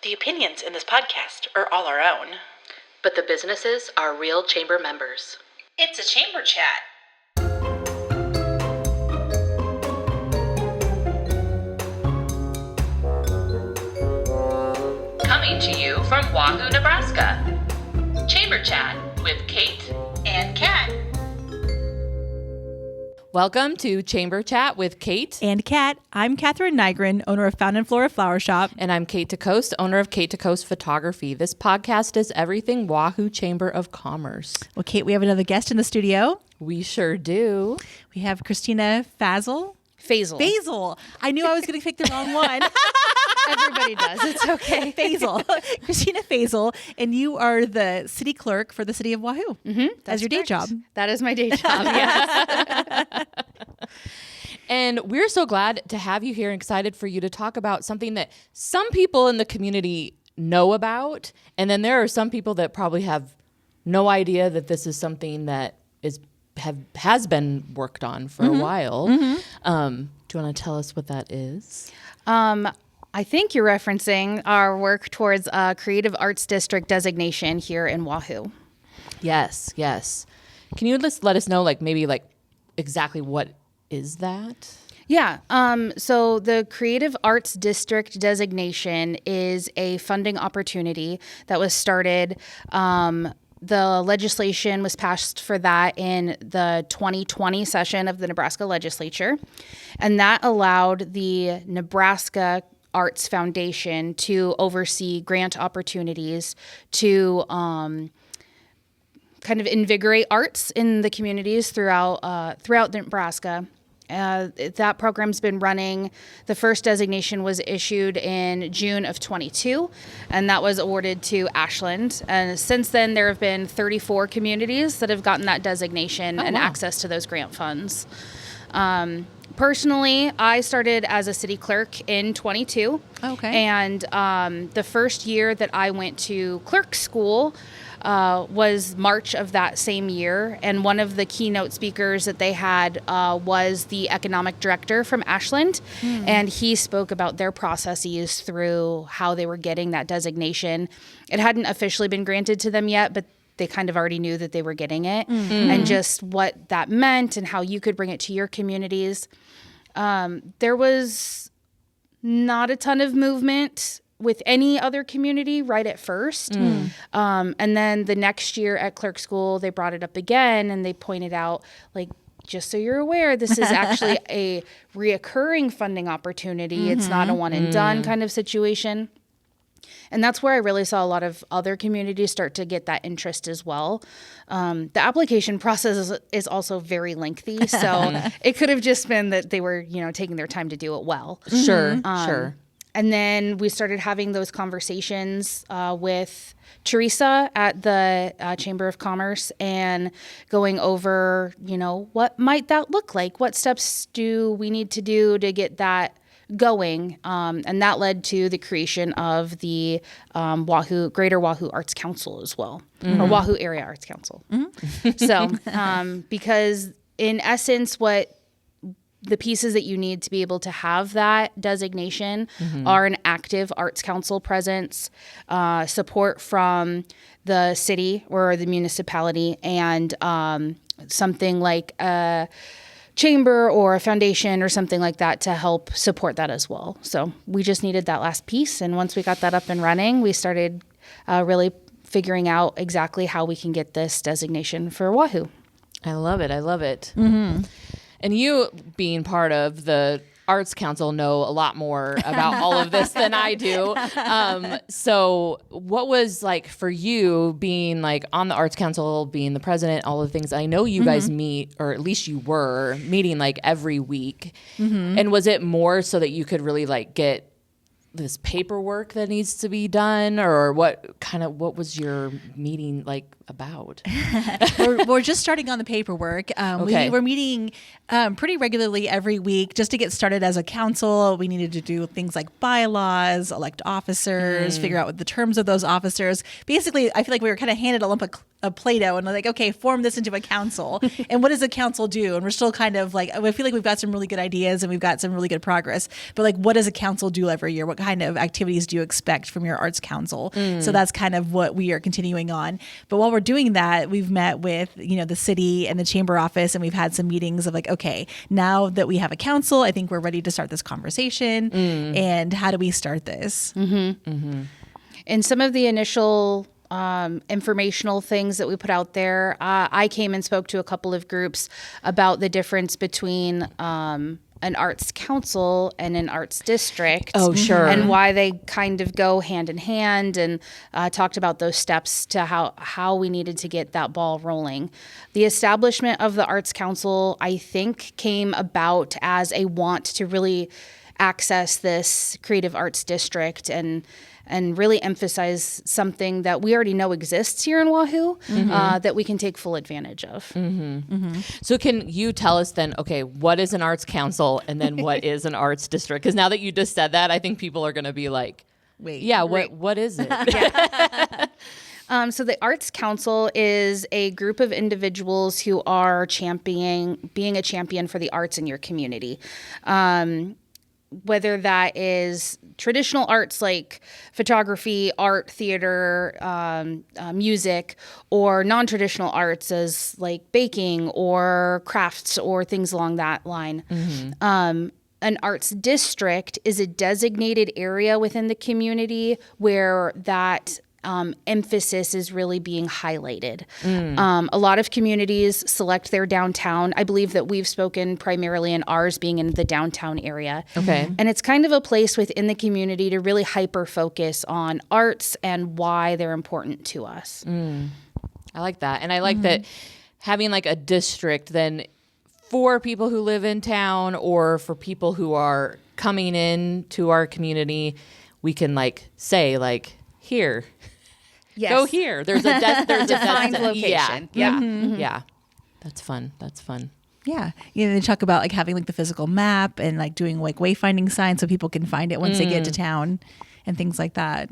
The opinions in this podcast are all our own. But the businesses are real chamber members. It's a chamber chat. Coming to you from Wahoo, Nebraska. Chamber Chat with Kate And Kat. Welcome to Chamber Chat with Kate. And Kat. I'm Catherine Nygren, owner of Fountain Flora Flower Shop. And I'm Kate DeCoste, owner of Kate DeCoste Photography. This podcast is everything Wahoo Chamber of Commerce. Well, Kate, we have another guest in the studio. We sure do. We have Christina Fazel. Fazel. I knew I was going to pick the wrong one. Everybody does. It's okay. Fazel. Christina Fazel. And you are the city clerk for the City of Wahoo. That's your day job. That is my day job, yes. And we're so glad to have you here and excited for you to talk about something that some people in the community know about. And then there are some people that probably have no idea that this is something that has been worked on for a while. Do you want to tell us what that is? I think you're referencing our work towards a Creative Arts District designation here in Wahoo. Yes. Can you let us know, maybe exactly what is that? Yeah. So the Creative Arts District designation is a funding opportunity that was started. The legislation was passed for that in the 2020 session of the Nebraska legislature, and that allowed the Nebraska Arts Foundation to oversee grant opportunities to kind of invigorate arts in the communities throughout Nebraska. That program's been running. The first designation was issued in June of 22, and that was awarded to Ashland. And since then, there have been 34 communities that have gotten that designation and access to those grant funds. Personally, I started as a city clerk in 22. Okay. And the first year that I went to clerk school was March of that same year. And one of the keynote speakers that they had was the economic director from Ashland. And he spoke about their processes through how they were getting that designation. It hadn't officially been granted to them yet, but they kind of already knew that they were getting it and just what that meant and how you could bring it to your communities. There was not a ton of movement with any other community right at first. And then the next year at clerk school, they brought it up again and they pointed out, just so you're aware, this is actually a reoccurring funding opportunity. It's not a one and done kind of situation. And that's where I really saw a lot of other communities start to get that interest as well. The application process is also very lengthy, so it could have just been that they were, taking their time to do it well. Sure. And then we started having those conversations with Teresa at the Chamber of Commerce and going over, what might that look like? What steps do we need to do to get that going? And that led to the creation of the Greater Wahoo Arts Council as well, or Wahoo Area Arts Council. So, because in essence, what the pieces that you need to be able to have that designation are an active arts council presence, support from the city or the municipality, and something like a chamber or a foundation or something like that to help support that as well. So we just needed that last piece. And once we got that up and running, we started really figuring out exactly how we can get this designation for Wahoo. I love it. And you, being part of the Arts Council, know a lot more about all of this than I do. So what was for you being on the Arts Council, being the president, all of the things? I know you guys meet, or at least you were meeting every week. And was it more so that you could really get this paperwork that needs to be done, or what was your meeting about? We're just starting on the paperwork. Okay. We're meeting pretty regularly every week just to get started as a council. We needed to do things like bylaws, elect officers, figure out what the terms of those officers. Basically, I feel like we were kind of handed a lump Play-Doh and like, okay, form this into a council. And what does a council do? And we're still kind of like, I feel like we've got some really good ideas and we've got some really good progress. But like, what does a council do every year? What kind of activities do you expect from your arts council? So that's kind of what we are continuing on. But while we're doing that, we've met with, the city and the chamber office, and we've had some meetings of like, okay, now that we have a council, I think we're ready to start this conversation. And how do we start this? And some of the initial informational things that we put out there, I came and spoke to a couple of groups about the difference between an arts council and an arts district. Oh, sure. And why they kind of go hand in hand, and talked about those steps to how we needed to get that ball rolling. The establishment of the arts council, I think, came about as a want to really access this creative arts district and really emphasize something that we already know exists here in Wahoo, that we can take full advantage of. So can you tell us then, okay, what is an arts council and then what is an arts district? Because now that you just said that, I think people are going to be like, Wait, yeah, what is it? So the Arts Council is a group of individuals who are being a champion for the arts in your community. Whether that is traditional arts like photography, art, theater, music, or non-traditional arts as like baking or crafts or things along that line. An arts district is a designated area within the community where that emphasis is really being highlighted. A lot of communities select their downtown. I believe that we've spoken primarily in ours being in the downtown area. Okay. And it's kind of a place within the community to really hyper focus on arts and why they're important to us. I like that. And I like that having like a district then for people who live in town or for people who are coming in to our community, we can like say like, here, go here. There's a defined location. Yeah. That's fun. Yeah. They talk about like having like the physical map and like doing like wayfinding signs so people can find it once they get to town and things like that.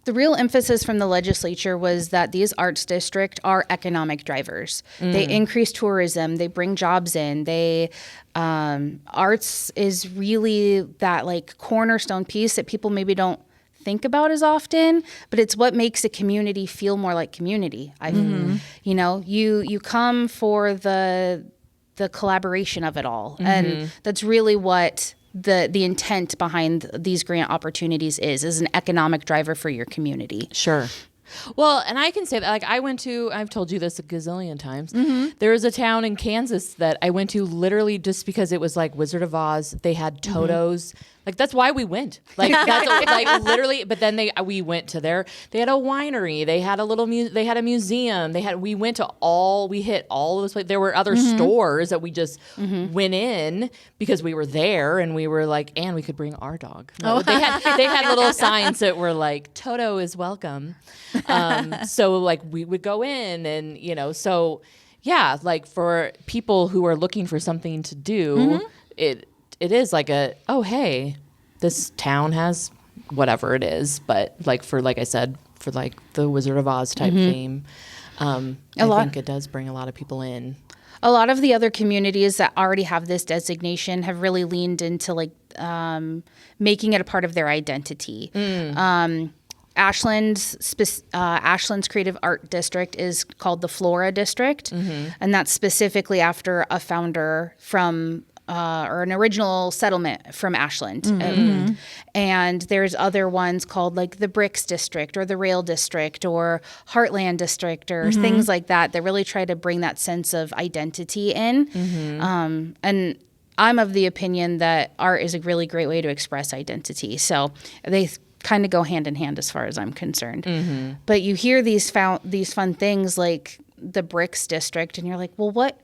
The real emphasis from the legislature was that these arts districts are economic drivers. They increase tourism. They bring jobs in. Arts is really that like cornerstone piece that people maybe don't think about as often, but it's what makes a community feel more like community. You come for the collaboration of it all, and that's really what the intent behind these grant opportunities is an economic driver for your community. Sure. Well, and I can say that, like, I've told you this a gazillion times. There was a town in Kansas that I went to literally just because it was like Wizard of Oz. They had Toto's. Like, that's why we went. Like, like literally. But then we went to they had a winery. They had they had a museum. We hit all of those places. There were other stores that we just went in because we were there and we were like, and we could bring our dog. No, they had little signs that were like, Toto is welcome. So like we would go in and, so yeah, like for people who are looking for something to do, it is like oh, hey, this town has whatever it is. But like I said, for like the Wizard of Oz type theme, I think it does bring a lot of people in. A lot of the other communities that already have this designation have really leaned into like making it a part of their identity. Ashland's Creative Art District is called the Flora District, and that's specifically after a founder from or an original settlement from Ashland. And there's other ones called like the Bricks District or the Rail District or Heartland District or things like that really try to bring that sense of identity in. And I'm of the opinion that art is a really great way to express identity. So they kind of go hand in hand as far as I'm concerned. But you hear these fun things like the Bricks District and you're like, well, what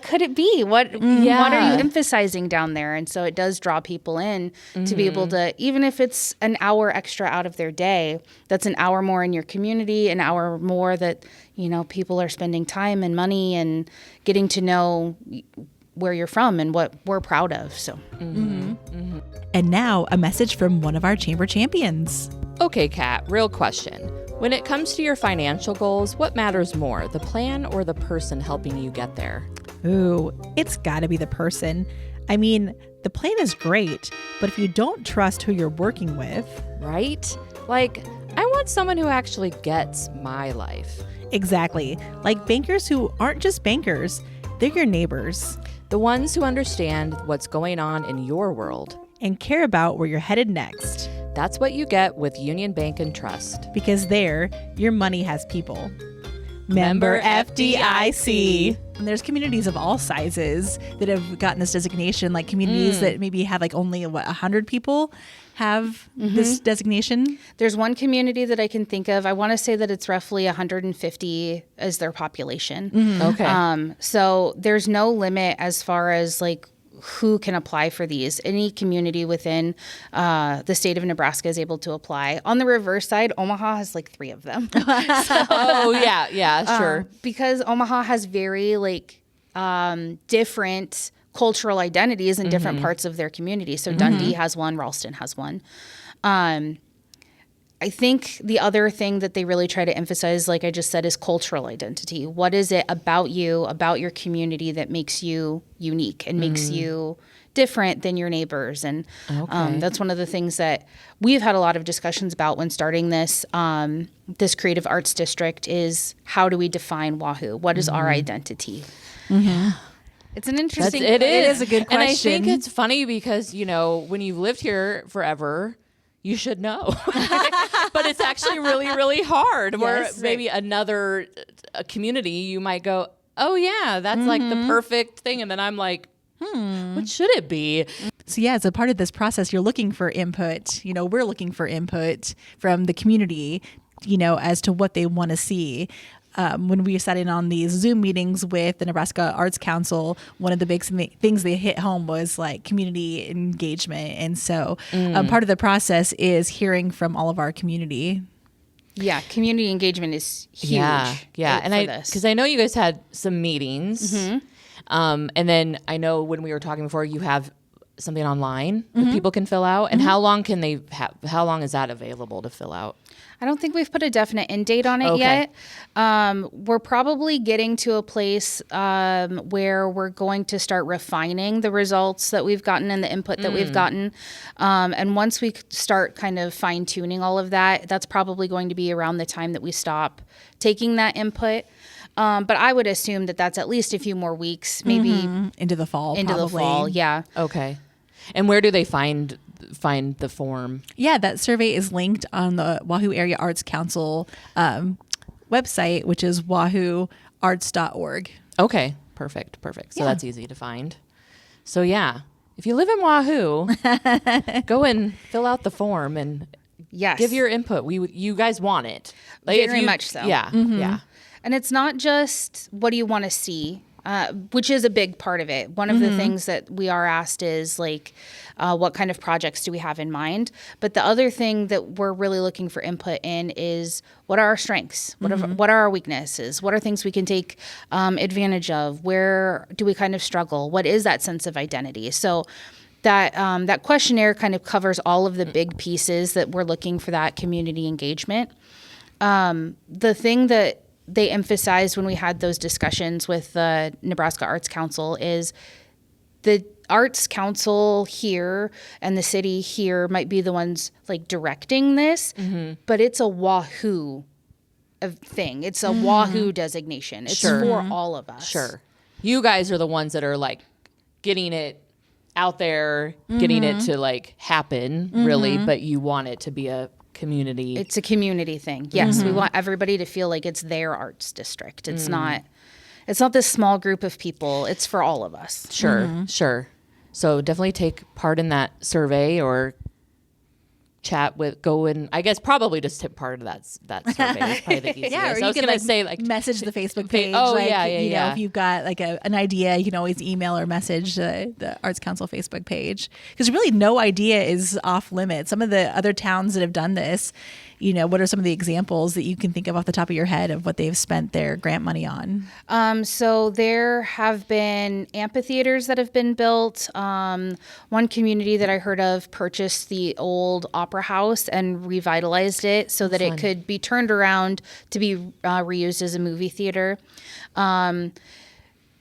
could it be? What are you emphasizing down there? And so it does draw people in to be able to, even if it's an hour extra out of their day, that's an hour more in your community, an hour more that, people are spending time and money and getting to know where you're from and what we're proud of. So. And now a message from one of our chamber champions. Okay, Kat, real question. When it comes to your financial goals, what matters more, the plan or the person helping you get there? Ooh, it's got to be the person. I mean, the plan is great, but if you don't trust who you're working with, Right? Like, I want someone who actually gets my life. exactly, like bankers who aren't just bankers, they're your neighbors The ones who understand what's going on in your world. and care about where you're headed next. That's what you get with Union Bank and Trust. Because there, your money has people. Member FDIC. And there's communities of all sizes that have gotten this designation, like communities that maybe have like only 100 people have this designation. There's one community that I can think of. I want to say that it's roughly 150 as their population. Okay. So there's no limit as far as like who can apply for these. Any community within the state of Nebraska is able to apply. On the reverse side, Omaha has like 3 of them. Oh, yeah, sure. Because Omaha has very like different cultural identities in different parts of their community. So Dundee has one, Ralston has one. I think the other thing that they really try to emphasize, like I just said, is cultural identity. What is it about you, about your community that makes you unique and makes you different than your neighbors? And that's one of the things that we've had a lot of discussions about when starting this this creative arts district is how do we define Wahoo? What is our identity? It's an interesting. It is a good And I think question. it's funny because, you know, when you've lived here forever, you should know. But it's actually really, really hard. Where Yes. maybe another community, you might go, oh, yeah, that's like the perfect thing. And then I'm like, what should it be? So yeah, as a part of this process, you're looking for input. You know, we're looking for input from the community, you know, as to what they want to see. When we sat in on these Zoom meetings with the Nebraska Arts Council, one of the big things they hit home was like community engagement. And so part of the process is hearing from all of our community. Yeah, community engagement is huge. Yeah. And this. because I know you guys had some meetings. And then I know when we were talking before, you have something online that people can fill out. And how long can they have? How long is that available to fill out? I don't think we've put a definite end date on it yet. We're probably getting to a place where we're going to start refining the results that we've gotten and the input that we've gotten. And once we start kind of fine tuning all of that, that's probably going to be around the time that we stop taking that input. But I would assume that that's at least a few more weeks, maybe Into the fall, into probably. the fall. Yeah. Okay. And where do they find the form? Yeah, that survey is linked on the Wahoo Area Arts Council website, which is wahooarts.org. Okay. Perfect. So that's easy to find. So yeah, if you live in Wahoo, go and fill out the form and Yes. give your input. You guys want it. Like, Very much so. Yeah. Yeah. And it's not just what do you want to see, which is a big part of it. One of the things that we are asked is like, what kind of projects do we have in mind? But the other thing that we're really looking for input in is what are our strengths? What are our weaknesses? What are things we can take advantage of? Where do we kind of struggle? What is that sense of identity? So that questionnaire kind of covers all of the big pieces that we're looking for that community engagement. The thing that they emphasized when we had those discussions with the Nebraska Arts Council is the Arts Council here and the city here might be the ones like directing this, but it's a Wahoo thing. It's a Wahoo designation. It's for all of us. Sure. You guys are the ones that are like getting it out there, getting it to like happen really, but you want it to be a community. It's a community thing. Yes, we want everybody to feel like it's their arts district. It's not this small group of people. It's for all of us. Sure. So definitely take part in that survey or go and I guess probably just tip part of that survey is probably the easiest. Yeah, or I you was can gonna say like message the Facebook page. Oh, like, yeah, you know, yeah. if you've got like an idea, you can always email or message the Arts Council Facebook page, because really no idea is off limits. Some of the other towns that have done this, you know, what are some of the examples that you can think of off the top of your head of what they've spent their grant money on? So there have been amphitheaters that have been built. One community that I heard of purchased the old opera Opera House and revitalized it so that it could be turned around to be reused as a movie theater.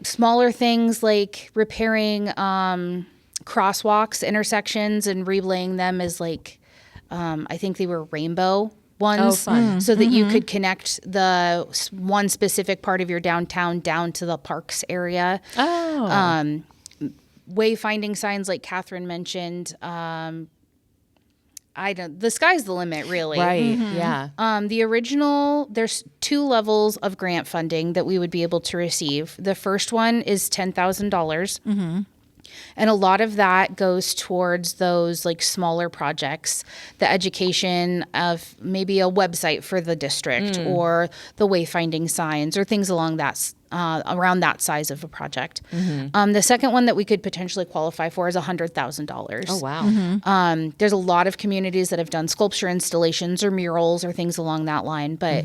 Smaller things like repairing crosswalks, intersections, and relaying them as like, I think they were rainbow ones, so that you could connect the one specific part of your downtown down to the parks area. Wayfinding signs like Catherine mentioned. The sky's the limit, really. Right. Yeah. The original, there's 2 levels of grant funding that we would be able to receive. The first one is $10,000. And a lot of that goes towards those like smaller projects, the education of maybe a website for the district or the wayfinding signs or things along that around that size of a project. The second one that we could potentially qualify for is $100,000. Oh, wow. There's a lot of communities that have done sculpture installations or murals or things along that line, but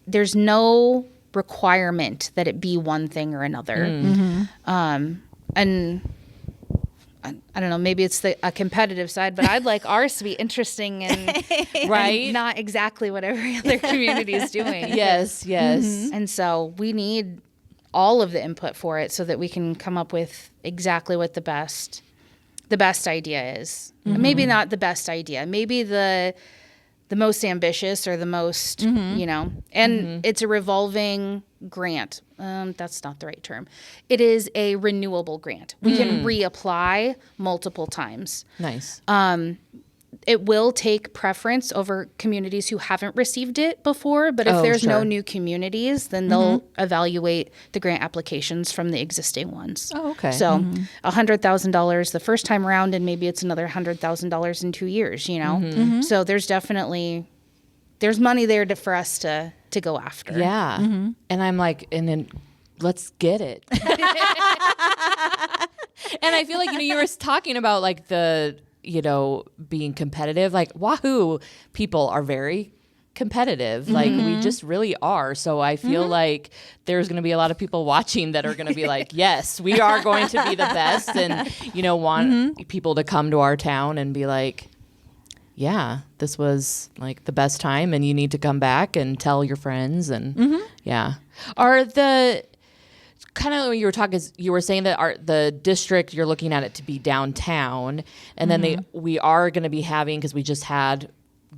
there's no requirement that it be one thing or another. And I don't know, maybe it's a competitive side, but I'd like ours to be interesting and, and not exactly what every other community is doing. Yes. And so we need all of the input for it so that we can come up with exactly what the best idea is. Maybe not the best idea, maybe the most ambitious or the most, and it's a revolving grant. That's not the right term. It is a renewable grant. We can reapply multiple times. Nice. It will take preference over communities who haven't received it before, but if there's no new communities, then they'll evaluate the grant applications from the existing ones. Oh, okay. So $100,000 the first time around, and maybe it's another $100,000 in 2 years, So there's money there for us to go after. Yeah. And I'm like, and then let's get it. And I feel like, you were talking about like the, being competitive. Like Wahoo people are very competitive. Like we just really are. So I feel like there's going to be a lot of people watching that are going to be like, yes, we are going to be the best. And, want people to come to our town and be like, yeah, this was like the best time and you need to come back and tell your friends. And are the kind of when you were talking, you were saying that the district, you're looking at it to be downtown, and then we are going to be having, because we just had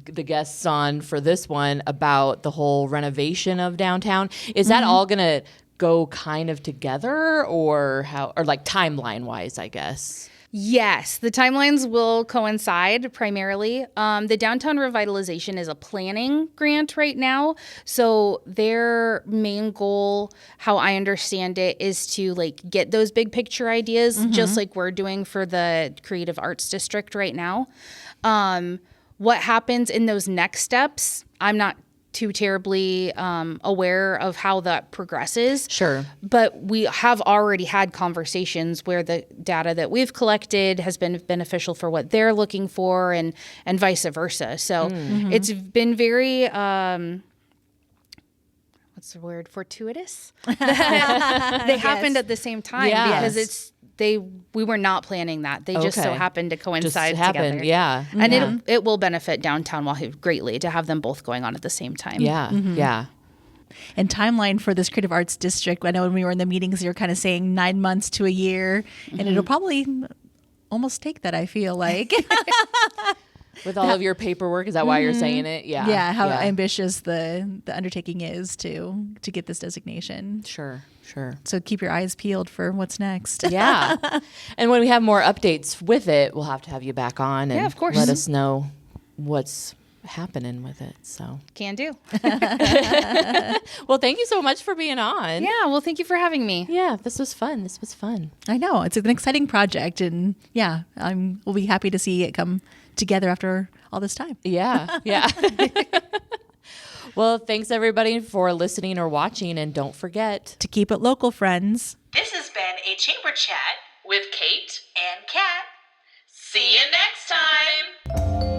the guests on for this one about the whole renovation of downtown. Is that all going to go kind of together, or how, or like timeline wise, I guess? Yes, the timelines will coincide primarily. The downtown revitalization is a planning grant right now. So their main goal, how I understand it, is to like get those big picture ideas, just like we're doing for the Creative Arts District right now. What happens in those next steps, I'm not too terribly aware of how that progresses. Sure. But we have already had conversations where the data that we've collected has been beneficial for what they're looking for, and vice versa. So it's been very, what's the word, fortuitous? They happened at the same time because we were not planning that. They just so happened to coincide together. Yeah. And it will benefit downtown Wahoo greatly to have them both going on at the same time. Yeah. Yeah. And timeline for this Creative Arts District, I know when we were in the meetings, you were kind of saying 9 months to a year, and it'll probably almost take that, I feel like. With all of your paperwork, is that why you're saying it? Yeah. Yeah, how ambitious the undertaking is to get this designation. Sure. So keep your eyes peeled for what's next. Yeah. And when we have more updates with it, we'll have to have you back on and of course. let us know what's happening with it. So Can do. well, thank you so much for being on. Yeah, well, thank you for having me. Yeah, this was fun. I know. It's an exciting project, and we'll be happy to see it come together after all this time. Yeah. Well, thanks everybody for listening or watching, and don't forget to keep it local, friends. This has been a Chamber Chat With Kate and Kat. See you next time.